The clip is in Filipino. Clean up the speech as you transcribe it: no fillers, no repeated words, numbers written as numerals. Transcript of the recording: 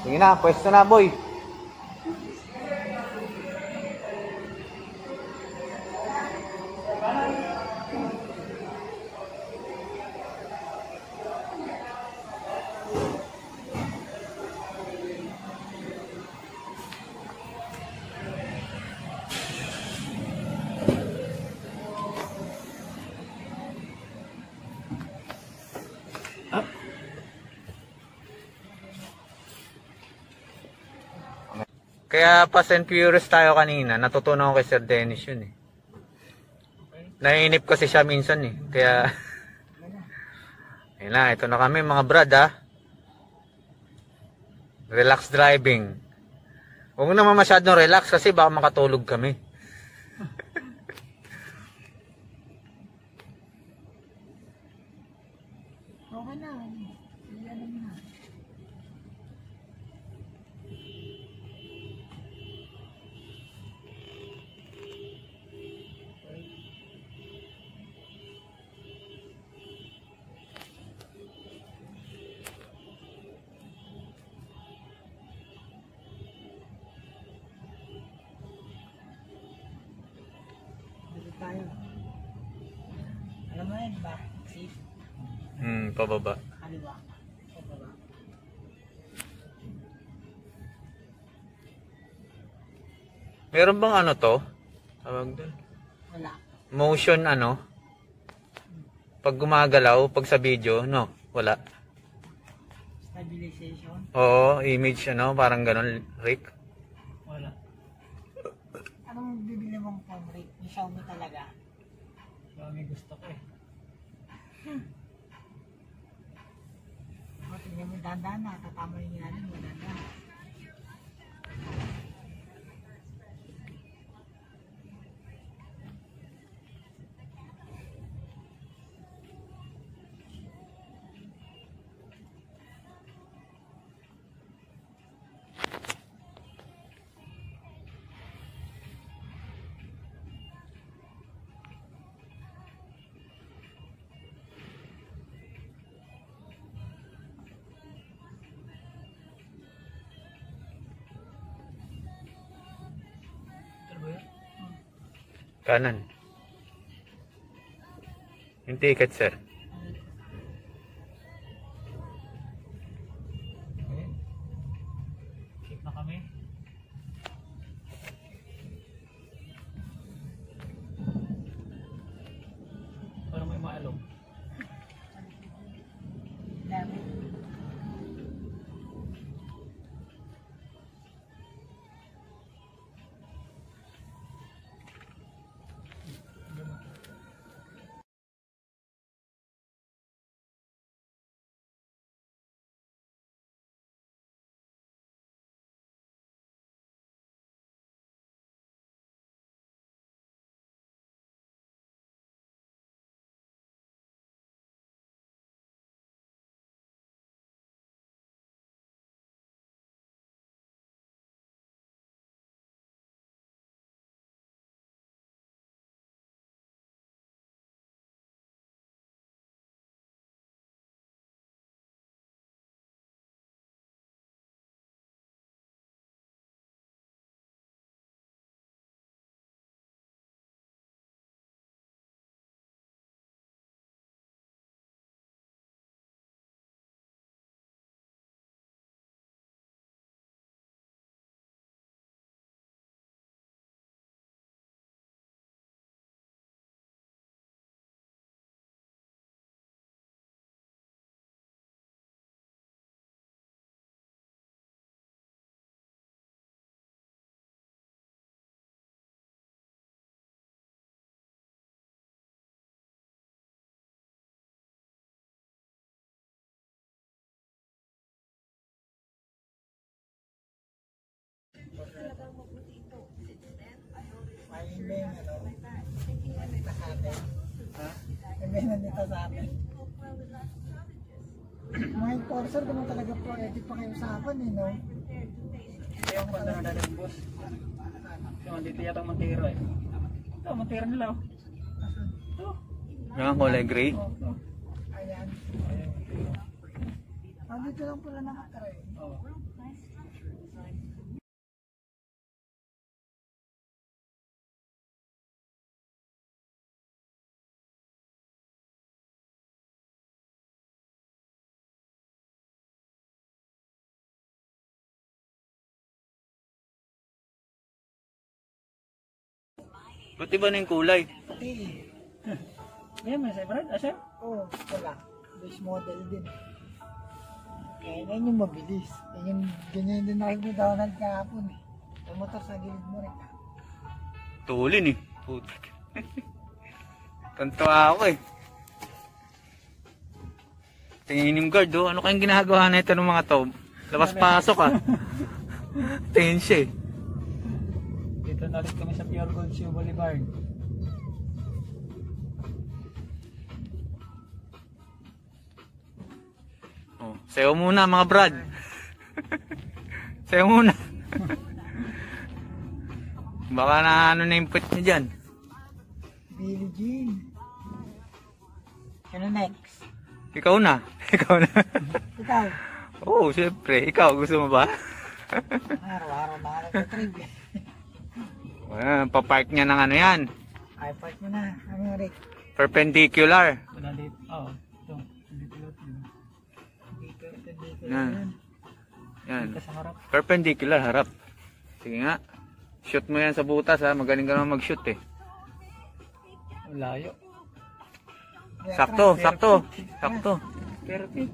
Sige na, pwesto na boy. Kaya Fast and Furious tayo kanina, natutunan ko kay Sir Dennis yun eh. Naiinip kasi siya minsan eh, kaya ayun na, ito na kami mga brad ha. Relax driving. Huwag naman masyadong relax kasi baka makatulog kami. Okay na. Iyan naman na. Tayo. Alam mo yun ba? Safe? Pababa. Kaliwa. Pababa. Meron bang ano to? Tawag doon. Wala. Motion ano? Pag gumagalaw, pag sa video, no? Wala. Stabilization? Oo, image ano, parang ganon, Rick. Wala. Anong bibili mong phone, Rick? Yung Xiaomi talaga? Xiaomi gusto ko eh. Tingnan mo, dandan na. Tatama yung ginalin mo, dandan. Kanan. Yung ticket, sir. Check na kami. Parang may maalong. Dami. May nandito sa atin. Ha? May nandito sa atin. Mga enforcer, kung talaga po, edit pa kayo usapan eh, no? Kaya ang banda na ng boss. So, andito yata ang Montero eh. Ito, Montero nila oh. Ito. Yung kulay gray. Ayan. Dito lang pala nakatry. Oh. Ba't iba na yung kulay? Pati. Yan, may Brad. Asya? Oo, wala. Base model din. Kaya yan yung mabilis. Yan yung ganyan din nakikita ni Donald kahapon eh. Yung motor sa gilid mo rin. Tulin eh. Putik. Tantawa ako eh. Tingin yung guard oh. Ano kayang ginagawa na ito ng mga to? Labas-pasok ah. Tingin siya eh. Dito na ulit kami sa Pure Gold Shoe Boulevard. Oh, sayo muna mga brad. Sayo muna. Baka na ano na yung put niya dyan. Billie Jean. Ano next? Ikaw na. Ikaw na. Ikaw. Oo, syempre. Ikaw, gusto mo ba? Araw-araw na ka nagtatrip eh. Papark niya ng ano yan. Ay, park mo na. Ano Rick? Perpendicular. Wala dito. Oo. Ito. Dito lang. Dito. Yan. Yan. Dito sa harap. Perpendicular, harap. Sige nga. Shoot mo yan sa butas ha. Magaling ka naman mag-shoot eh. Layo. Sakto, sakto. Sakto. Perfect.